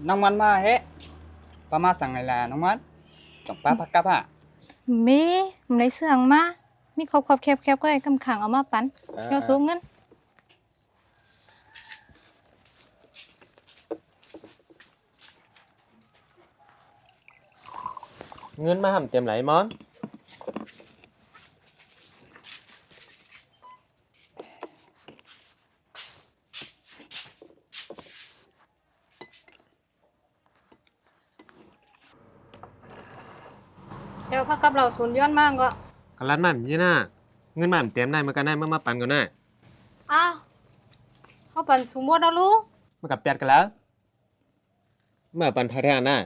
น้องมันมาป้ามาสั่งไงล่ะน้องมันจ่องป้าพักกับมีมันได้เสื่องมามีครบแคบก็ไอ้กำขังเอามาปันเดี๋ยวสูงเงินเงินมาทำเต็มไหลมอนเดี๋ยวพักกับเราสูญย้อนมากก็กะลัดมันยี่น่าเงินมันเต็มได้มันก็ได้เมื่อมาปันกันได้อ้าวเขาปันสูงหมดแล้วลูกมันกับเปียดกันแล้วเมื่อปันพาแทนได้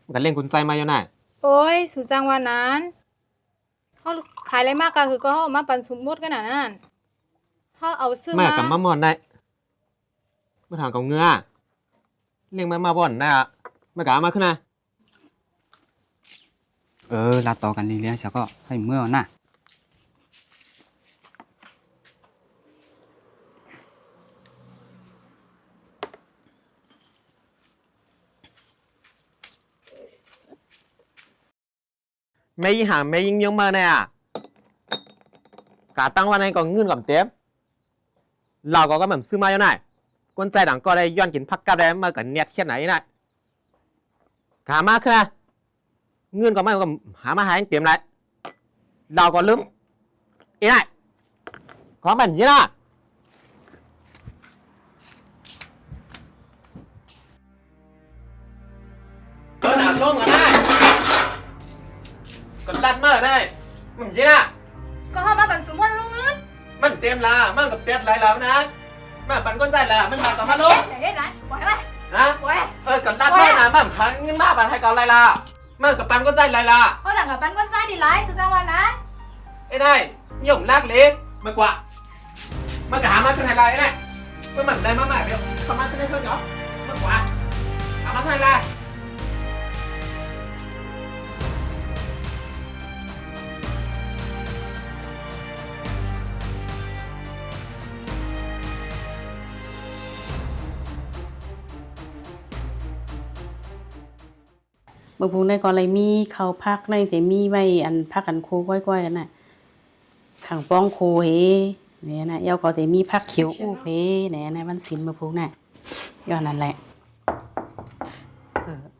มันก็เล่นกุญใจมาอยู่น่ะโอ้ยสูจังวันนั้นเขาขายอะไรมากก็คือก็เขามาปันสูงหมดกันนั่นเขาเอาซื้อมาแม่กับมะม่อนได้เมื่อถามกับเงือเลี้ยงมาบ่อนได้อะไม่กล้ามาขึ้นนะลาต่อกันลีเลี้ยงเสียก็ให้เมื่อน่ะไม่ยิงหาไม่ยิงยังมาเนี่ยกาตั้งวันไหนก็เงินกับเต็มเราก็เหมือนซื้อมาอยู่ไหนก้นใจหลังก็ได้ย้อนกินพักกับได้มากับเน็ตแค่ไหนน่ะกามาขึ้นนะเงินก็ไม่ก็หามาหาเต็มเลยเราก็ลืมอีไหนก็แบบนี้นะก็หนาลงกันได้ก็รัดมากได้มันยี่น่ะก็เขามาปันสูงหมดลูกเงินมันเต็มละมันกับเต็มหลายแล้วนะมาปันก้นใจละมันมากับมาลูกไหนไหนปล่อยไปฮะกับรัดมากนะมันพังเงินมาปันให้กับอะไรล่ะมันกับปันก้นใจอะไรล่ะเขาต่างกับปันก้นใจดีไรสุดจังวันนั้นไอ้ได้หย่งลากเล็กมากกว่ามันกับหามาขึ้นไฮไลท์ได้เมื่อมันได้มาใหม่เดี๋ยวเขามาขึ้นได้เพิ่มเนาะมากกว่าหามาขึ้นไฮไลท์บางพวกในก็เลยมีเขาพักในแต่มีไว้อันพักกันโคก้อยๆกันน่ะขังป้องโคเฮเนี่ยนะเยาก็แต่มีพักเขียวอู้เฮเนี่ยในวันศิลป์บางพวกน่ะย้อนนั่นแหละ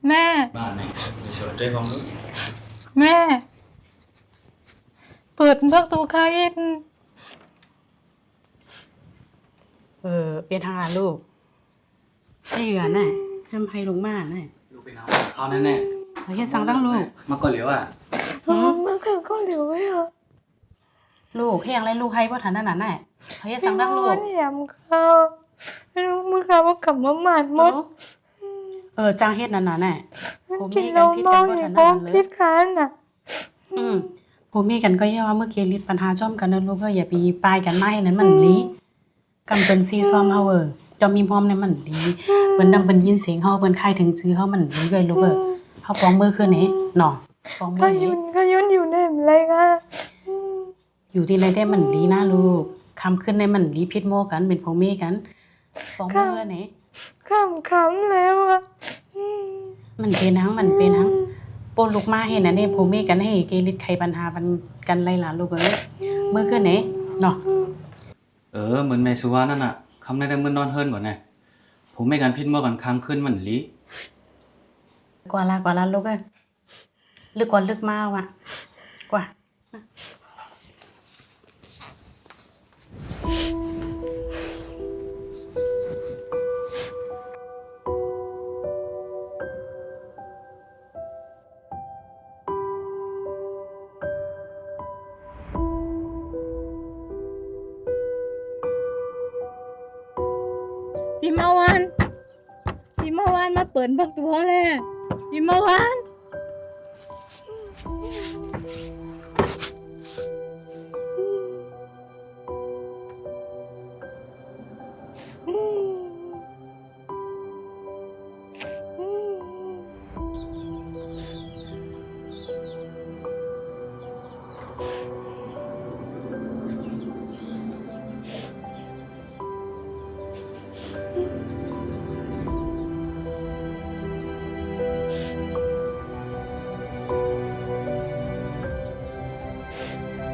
แม่บ้านไหนเฉยด้วยความรู้แม่เปิดประตูใครเปลี่ยนทางลูกให้เหยื่อน่ะทำให้ลงมาน่ะลูกไปเอาเขาแน่เฮียสั่งตั้งลูกมาก่อนเหลียวเมื่อคืนก็เหลียวไว้เหรอลูกเฮียอะไรลูกให้พ่อฐานนั่นน่ะเฮียสั่งตั้งลูกเนี่ยมึงเขาไม่รู้มึงเขาว่ากลับมาหมาดมดจางเฮ็ดนั่นน่ะแน่ผมมีกันพิษกันพ่อฐานนั่นเลยพิษกันน่ะผมมีกันก็ย่อเมื่อกี้ลิดปัญหาจ้อมกันนะลูกก็อย่าไปปลายกันไม่นั้นมันลีกำเป็นซีซ้อมเฮาจอมมีพร้อมในมันลีเปิ้นนำเปิ้นยินเสียงเฮาเปิ้นค่ายถึงชื่อเฮามันลีเลยลูกเฮาฟ้องมือคืนนี้เนาะฟ้องมือก็ยุ่นอยู่ในอะไรคะอยู่ที่ในได้มันลีนะลูกคำขึ้นในมันลีพิษโมกันเป็นพ่อแม่กันฟ้องมือนี่คำแล้วอ่ะมันเป็นทั้งปนลูกมาเห็นอันนี้พ่อแม่กันให้เกลิดไขปัญหากันไรล่ะลูกมือคืนนี้เนาะเหมือนแม่ชัวนั่นน่ะคำได้เมื่อนอนเฮิรนก่อนไงผมไม่การพิษโมกันคำขึ้นมันลีกว่าละลูกลึกมากว่ะกว่าพี่เมื่อวานมาเปิดประตูเลยพี่เมื่อวาน